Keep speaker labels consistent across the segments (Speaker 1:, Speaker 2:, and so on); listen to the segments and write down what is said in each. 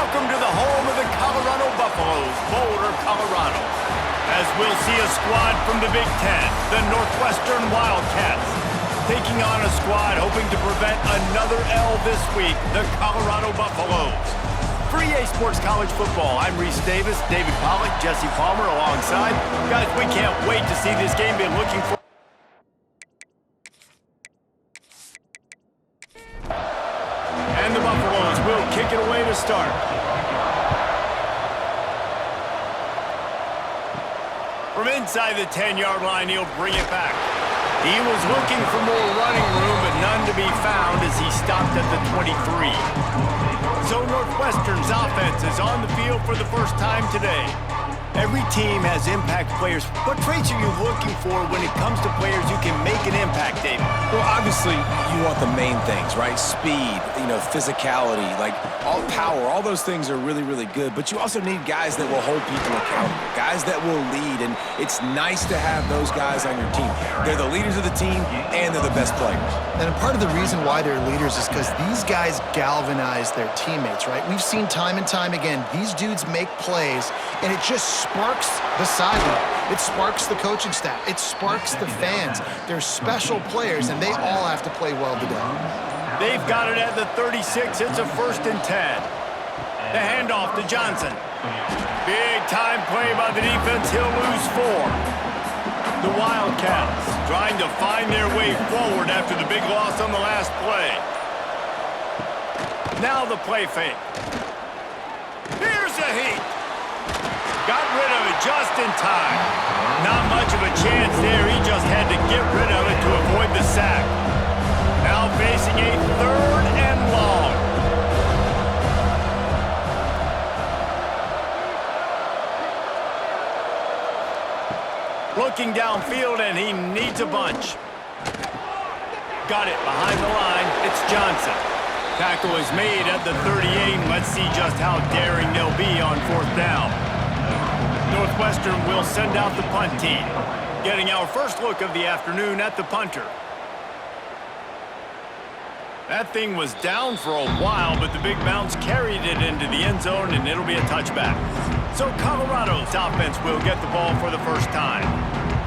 Speaker 1: welcome to the home of the Colorado Buffaloes, Boulder, Colorado. As we'll see a squad from the Big Ten, the Northwestern Wildcats, taking on a squad hoping to prevent another L this week, the Colorado Buffaloes. For EA Sports College Football, I'm Reese Davis, David Pollack, Jesse Palmer alongside. Guys, we can't wait to see this game. Been looking for. And the Buffaloes will kick it away to start. From inside the 10-yard line, he'll bring it back. He was looking for more running room, but none to be found as he stopped at the 23. So Northwestern's offense is on the field for the first time today. Every team has impact players. What traits are you looking for when it comes to players who can make an impact, David?
Speaker 2: Well, obviously, you want the main things, right? Speed, physicality, like all power, all those things are really, really good. But you also need guys that will hold people accountable, guys that will lead. And it's nice to have those guys on your team. They're the leaders of the team, and they're the best players.
Speaker 3: And part of the reason why they're leaders is because these guys galvanize their teammates, right? We've seen time and time again, these dudes make plays, and it just sparks the sideline. It sparks the coaching staff. It sparks the fans. They're special players, and they all have to play well today.
Speaker 1: They've got it at the 36. It's a 1st and 10. The handoff to Johnson. Big time play by the defense. He'll lose 4. The Wildcats trying to find their way forward after the big loss on the last play. Now the play fake. Here's a heat. Got rid of it just in time. Not much of a chance there. He just had to get rid of it to avoid the sack. Now facing a 3rd and long. Looking downfield, and he needs a bunch. Got it behind the line. It's Johnson. Tackle is made at the 38. Let's see just how daring they'll be on 4th down. Northwestern will send out the punt team. Getting our first look of the afternoon at the punter. That thing was down for a while, but the big bounce carried it into the end zone, and it'll be a touchback. So Colorado's offense will get the ball for the first time.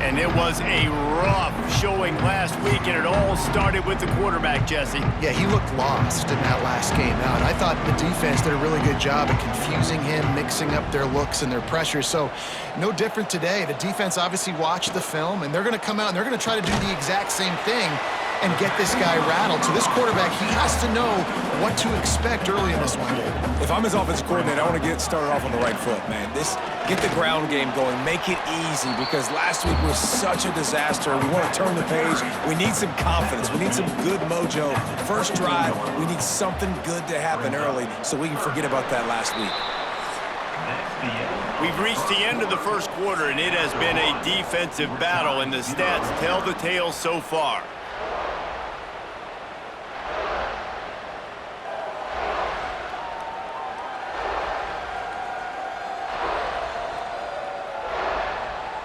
Speaker 1: And it was a rough showing last week, and it all started with the quarterback, Jesse.
Speaker 3: Yeah, he looked lost in that last game out. I thought the defense did a really good job of confusing him, mixing up their looks and their pressures. So no different today. The defense obviously watched the film, and they're going to come out and they're going to try to do the exact same thing and get this guy rattled. So this quarterback, he has to know what to expect early in this one, David.
Speaker 2: If I'm his offensive coordinator, I want to get started off on the right foot, man. Get the ground game going. Make it easy, because last week was such a disaster. We want to turn the page. We need some confidence. We need some good mojo. First drive, we need something good to happen early so we can forget about that last week.
Speaker 1: We've reached the end of the first quarter, and it has been a defensive battle, and the stats tell the tale so far.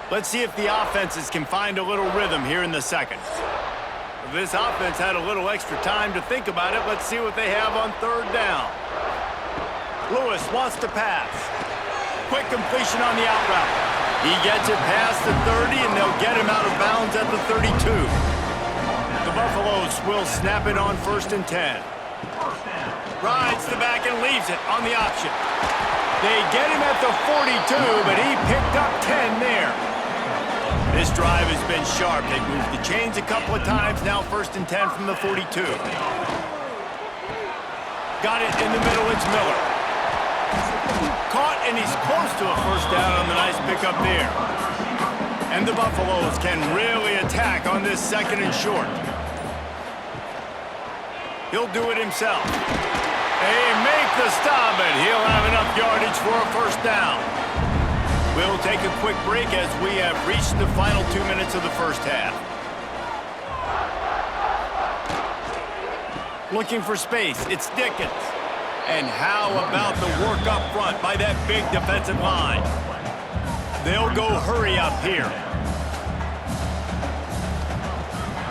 Speaker 1: Let's see if the offenses can find a little rhythm here in the second. If this offense had a little extra time to think about it, let's see what they have on 3rd down. Lewis wants to pass. Quick completion on the out route. He gets it past the 30, and they'll get him out of bounds at the 32. The Buffaloes will snap it on 1st and 10. Rides the back and leaves it on the option. They get him at the 42, but he picked up 10 there. This drive has been sharp. They've moved the chains a couple of times. Now 1st and 10 from the 42. Got it in the middle. It's Miller. Caught, and he's close to a 1st down on the nice pickup there. And the Buffaloes can really attack on this 2nd and short. He'll do it himself. They make the stop, and he'll have enough yardage for a 1st down. We'll take a quick break as we have reached the final 2 minutes of the first half. Looking for space, it's Dickens. And how about the work up front by that big defensive line? They'll go hurry up here.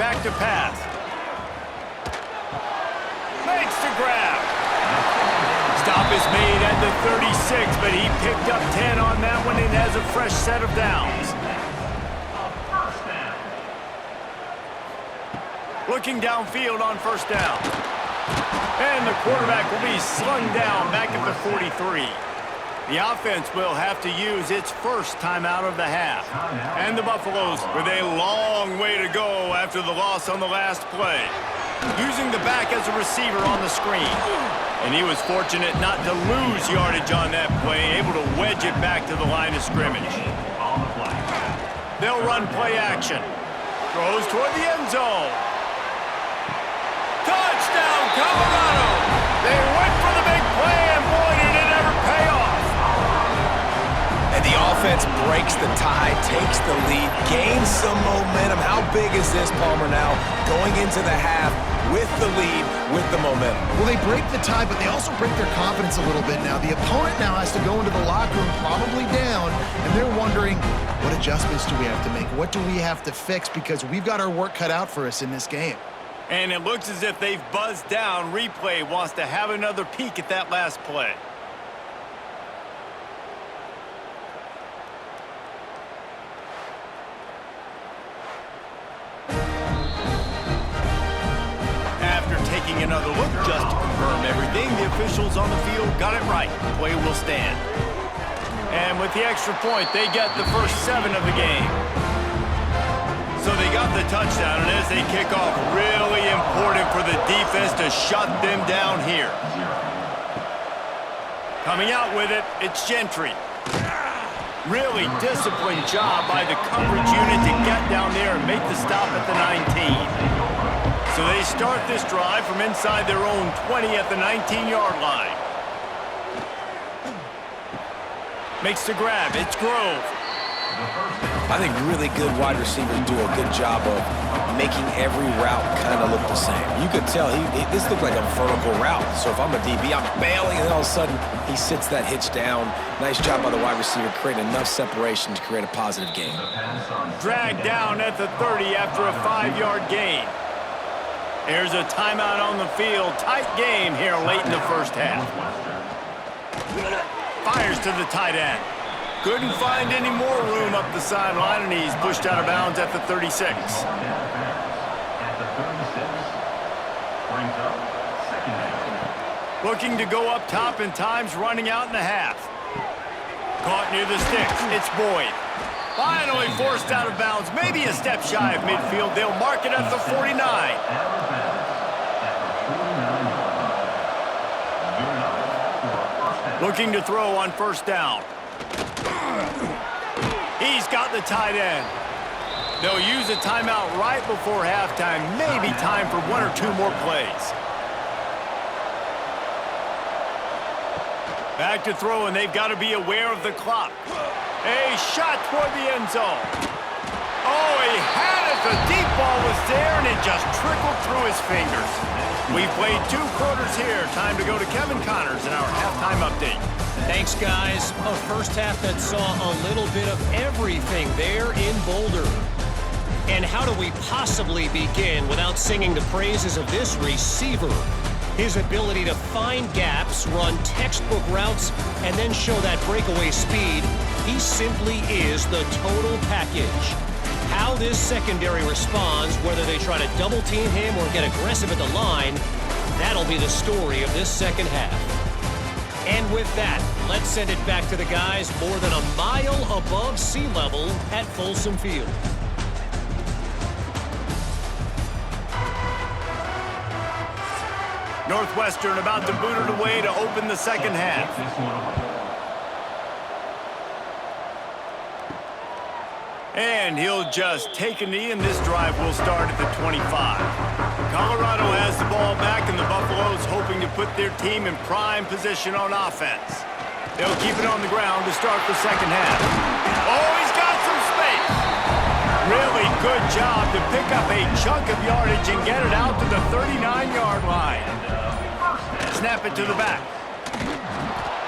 Speaker 1: Back to pass. Makes the grab. Stop is made at the but he picked up 10 on that one and has a fresh set of downs. Looking downfield on first down. And the quarterback will be slung down back at the 43. The offense will have to use its first timeout of the half. And the Buffaloes with a long way to go after the loss on the last play. Using the back as a receiver on the screen. And he was fortunate not to lose yardage on that play, able to wedge it back to the line of scrimmage. They'll run play action. Throws toward the end zone. Touchdown, Colorado! They went for the big play, and boy, did it ever pay off.
Speaker 2: And the offense breaks the tie, takes the lead, gains some momentum. How big is this, Palmer, now going into the half with the lead, with the momentum?
Speaker 3: Well, they break the tie, but they also break their confidence a little bit now. The opponent now has to go into the locker room probably down, and they're wondering, what adjustments do we have to make? What do we have to fix? Because we've got our work cut out for us in this game.
Speaker 1: And it looks as if they've buzzed down. Replay wants to have another peek at that last play. After taking another look just to confirm everything, the officials on the field got it right. The play will stand. And with the extra point, they get the first 7 of the game. So they got the touchdown, and as they kick off, really important for the defense to shut them down here. Coming out with it, it's Gentry. Really disciplined job by the coverage unit to get down there and make the stop at the 19. So they start this drive from inside their own 20 at the 19-yard line. Makes the grab, it's Grove.
Speaker 2: I think really good wide receivers do a good job of making every route kind of look the same. You could tell this looked like a vertical route. So if I'm a DB, I'm bailing, and all of a sudden he sits that hitch down. Nice job by the wide receiver, creating enough separation to create a positive gain.
Speaker 1: Dragged down at the 30 after a 5-yard gain. Here's a timeout on the field. Tight game here late in the first half. Fires to the tight end. Couldn't find any more room up the sideline, and he's pushed out of bounds at the 36. Looking to go up top, and time's running out in the half. Caught near the sticks. It's Boyd. Finally forced out of bounds, maybe a step shy of midfield. They'll mark it at the 49. Looking to throw on first down. He's got the tight end. They'll use a timeout right before halftime. Maybe time for 1 or 2 more plays. Back to throw, and they've got to be aware of the clock. A shot toward the end zone. Oh, he had it. The deep ball was there, and it just trickled through his fingers. We've played 2 quarters here. Time to go to Kevin Connors in our halftime update.
Speaker 4: Thanks, guys. A first half that saw a little bit of everything there in Boulder. And how do we possibly begin without singing the praises of this receiver? His ability to find gaps, run textbook routes, and then show that breakaway speed. He simply is the total package. How this secondary responds, whether they try to double team him or get aggressive at the line, that'll be the story of this second half. And with that, let's send it back to the guys more than a mile above sea level at Folsom Field.
Speaker 1: Northwestern about to boot it away to open the second half. And he'll just take a knee, and this drive will start at the 25. Colorado has the ball back, and the Buffaloes hoping to put their team in prime position on offense. They'll keep it on the ground to start the second half. Oh, he's got some space. Really good job to pick up a chunk of yardage and get it out to the 39-yard line. Snap it to the back.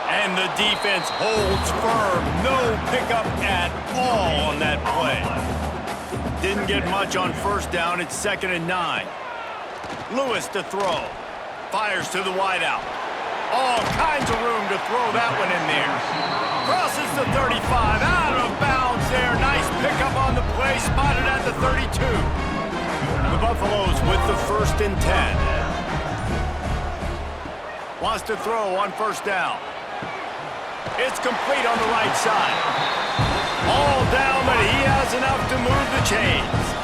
Speaker 1: And the defense holds firm. No pickup at all on that play. Didn't get much on first down. It's 2nd and 9. Lewis to throw. Fires to the wideout. All kinds of room to throw that one in there. Crosses the 35, out of bounds there. Nice pickup on the play, spotted at the 32. The Buffaloes with the 1st and 10. Wants to throw on 1st down. It's complete on the right side. All down, but he has enough to move the chains.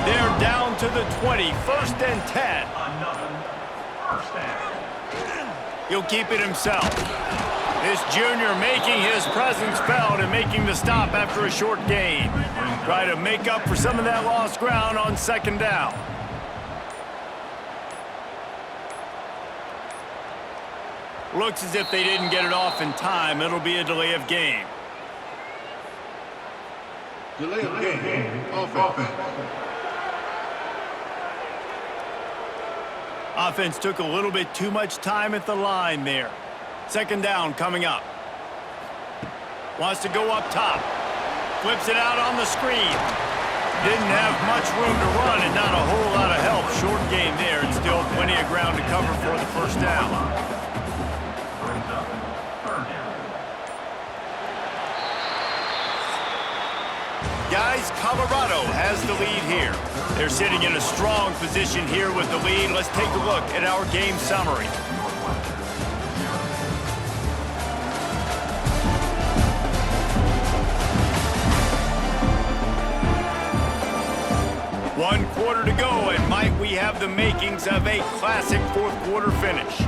Speaker 1: They're down to the 20, 1st and 10. He'll keep it himself. This junior making his presence felt and making the stop after a short gain. Try to make up for some of that lost ground on 2nd down. Looks as if they didn't get it off in time. It'll be a delay of game.
Speaker 5: Delay of game. Offense.
Speaker 1: Offense took a little bit too much time at the line there. 2nd down coming up. Wants to go up top. Flips it out on the screen. Didn't have much room to run and not a whole lot of help. Short game there and still plenty of ground to cover for the 1st down. Guys, Colorado has the lead here. They're sitting in a strong position here with the lead. Let's take a look at our game summary. One quarter to go, and might we have the makings of a classic 4th quarter finish.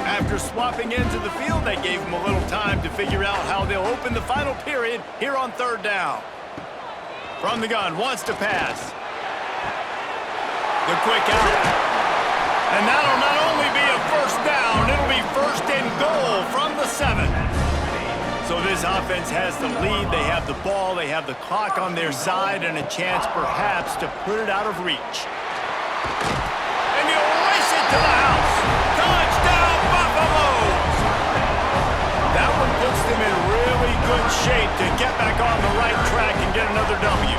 Speaker 1: After swapping ends of the field, they gave them a little time to figure out how they'll open the final period here on 3rd down. From the gun, wants to pass. The quick out. And that'll not only be a 1st down, it'll be 1st and goal from the 7. So this offense has the lead. They have the ball, they have the clock on their side, and a chance perhaps to put it out of reach. And you'll race it to the house. Touchdown, Buffaloes! That one puts them in really good shape to get back on the right track and get another W.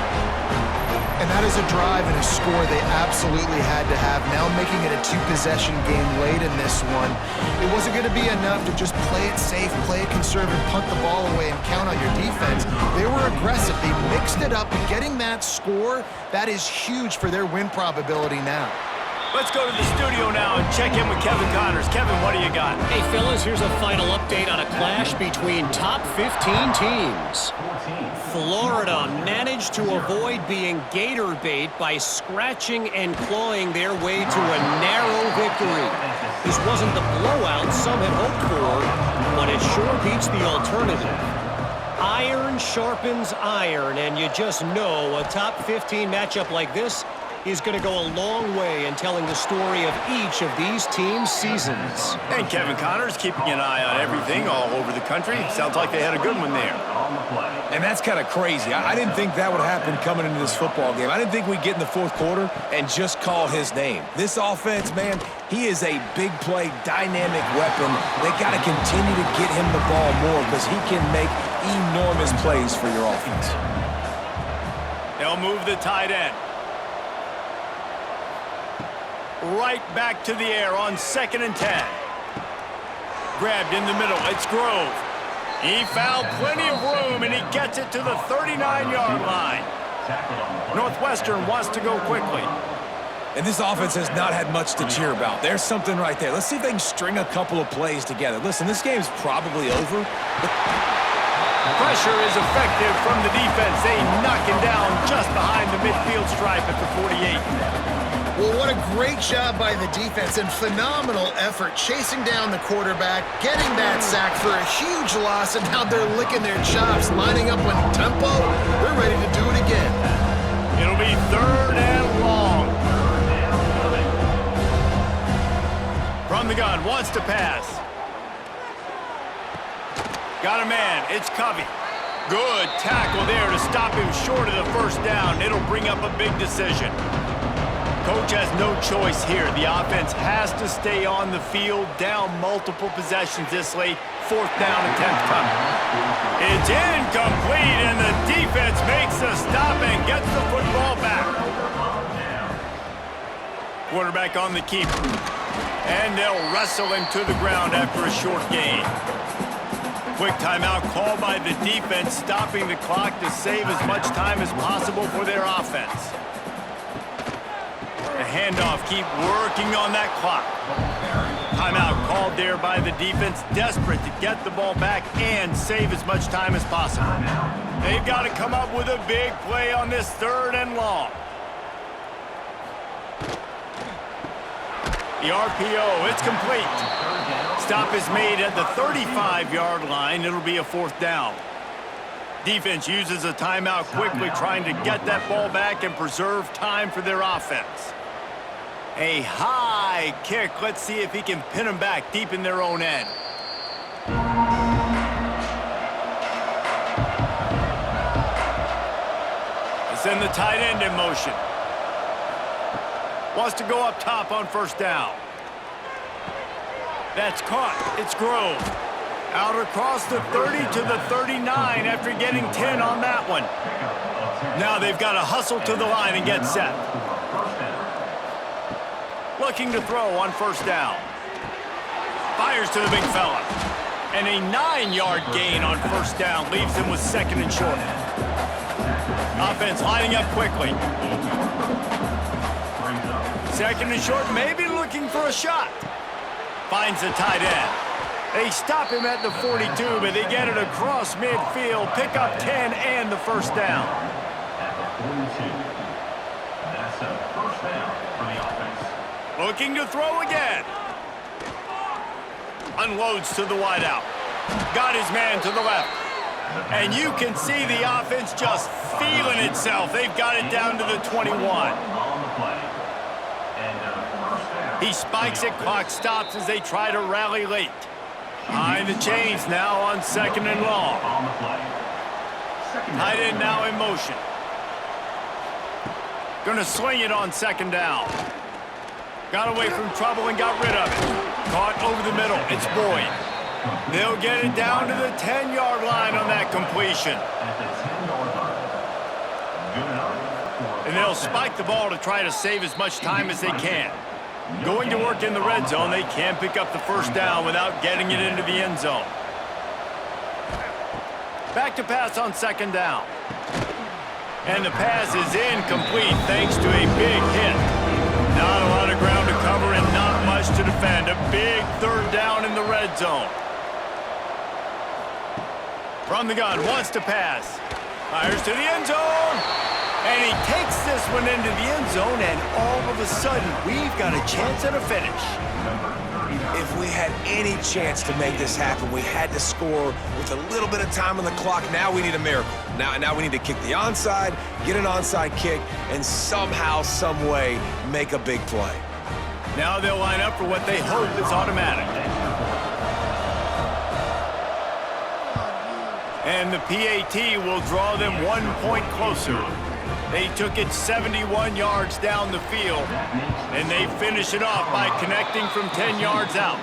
Speaker 3: And that is a drive and a score they absolutely had to have. Now making it a 2-possession game late in this one. It wasn't going to be enough to just play it safe, play it conservative, punt the ball away, and count on your defense. They were aggressive. They mixed it up, and getting that score, that is huge for their win probability now.
Speaker 1: Let's go to the studio now and check in with Kevin Connors. Kevin, what do you got?
Speaker 4: Hey, fellas, here's a final update on a clash between top 15 teams. Florida managed to avoid being gator bait by scratching and clawing their way to a narrow victory. This wasn't the blowout some had hoped for, but it sure beats the alternative. Iron sharpens iron, and you just know a top 15 matchup like this is going to go a long way in telling the story of each of these teams' seasons.
Speaker 1: And Kevin Connors keeping an eye on everything all over the country. Sounds like they had a good one there.
Speaker 2: And that's kind of crazy. I didn't think that would happen coming into this football game. I didn't think we'd get in the 4th quarter and just call his name. This offense, man, he is a big play, dynamic weapon. They got to continue to get him the ball more because he can make enormous plays for your offense.
Speaker 1: They'll move the tight end. Right back to the air on 2nd and 10. Grabbed in the middle. It's Grove. He found plenty of room, and he gets it to the 39-yard line. Northwestern wants to go quickly.
Speaker 2: And this offense has not had much to cheer about. There's something right there. Let's see if they can string a couple of plays together. Listen, this game's probably over.
Speaker 1: Pressure is effective from the defense. They knock him down just behind the midfield stripe at the 48.
Speaker 3: Well, what a great job by the defense and phenomenal effort chasing down the quarterback, getting that sack for a huge loss, and now they're licking their chops, lining up on tempo. They're ready to do it again.
Speaker 1: It'll be 3rd and long. From the gun, wants to pass. Got a man, it's Covey. Good tackle there to stop him short of the 1st down. It'll bring up a big decision. Coach has no choice here. The offense has to stay on the field, down multiple possessions this late. 4th down attempt coming. It's incomplete, and the defense makes the stop and gets the football back. Quarterback on the keeper. And they'll wrestle him to the ground after a short gain. Quick timeout called by the defense, stopping the clock to save as much time as possible for their offense. The handoff, keep working on that clock. Timeout called there by the defense, desperate to get the ball back and save as much time as possible. They've got to come up with a big play on this 3rd and long. The RPO, it's complete. Stop is made at the 35-yard line. It'll be a 4th down. Defense uses a timeout quickly, trying to get that ball back and preserve time for their offense. A high kick. Let's see if he can pin them back deep in their own end. Send the tight end in motion. Wants to go up top on 1st down. That's caught. It's Grove. Out across the 30 to the 39 after getting 10 on that one. Now they've got to hustle to the line and get set. Looking to throw on 1st down. Fires to the big fella. And a 9-yard gain on 1st down leaves him with 2nd and short. Offense lining up quickly. 2nd and short, maybe looking for a shot. Finds the tight end. They stop him at the 42, but they get it across midfield. Pick up 10 and the 1st down.
Speaker 6: That's a 1st down for the offense.
Speaker 1: Looking to throw again. Unloads to the wideout. Got his man to the left. And you can see the offense just feeling itself. They've got it down to the 21. He spikes it, clock stops as they try to rally late. Behind the chains now on 2nd and long. Tight end now in motion. Gonna swing it on 2nd down. Got away from trouble and got rid of it. Caught over the middle. It's Boyd. They'll get it down to the 10-yard line on that completion. And they'll spike the ball to try to save as much time as they can. Going to work in the red zone, they can't pick up the 1st down without getting it into the end zone. Back to pass on 2nd down. And the pass is incomplete thanks to a big hit. Not a lot of ground to cover and not much to defend. A big 3rd down in the red zone. From the gun, wants to pass. Fires to the end zone. And he takes this one into the end zone, and all of a sudden, we've got a chance at a finish.
Speaker 2: If we had any chance to make this happen, we had to score with a little bit of time on the clock. Now we need a miracle. Now we need to kick the onside, get an onside kick, and somehow, some way, make a big play.
Speaker 1: Now they'll line up for what they hope is automatic. And the PAT will draw them 1 point closer. They took it 71 yards down the field, and they finish it off by connecting from 10 yards out.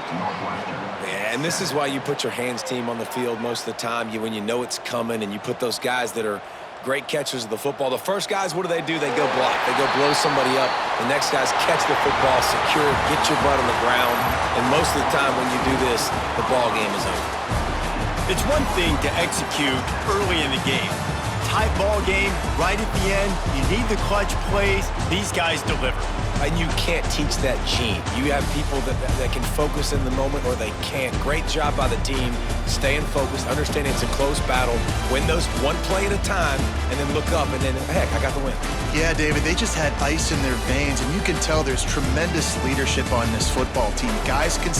Speaker 2: Yeah, and this is why you put your hands team on the field most of the time, when you know it's coming, and you put those guys that are great catchers of the football. The first guys, what do? They go block. They go blow somebody up. The next guys catch the football, secure it, get your butt on the ground, and most of the time when you do this, the ball game is over.
Speaker 1: It's one thing to execute early in the game. Tight ball game, right at the end, you need the clutch plays. These guys deliver.
Speaker 2: And you can't teach that gene. You have people that can focus in the moment or they can't. Great job by the team, staying focused, understanding it's a close battle, win those 1 play at a time, and then look up and then, heck, I got the win.
Speaker 3: Yeah, David, they just had ice in their veins, and you can tell there's tremendous leadership on this football team. Guys can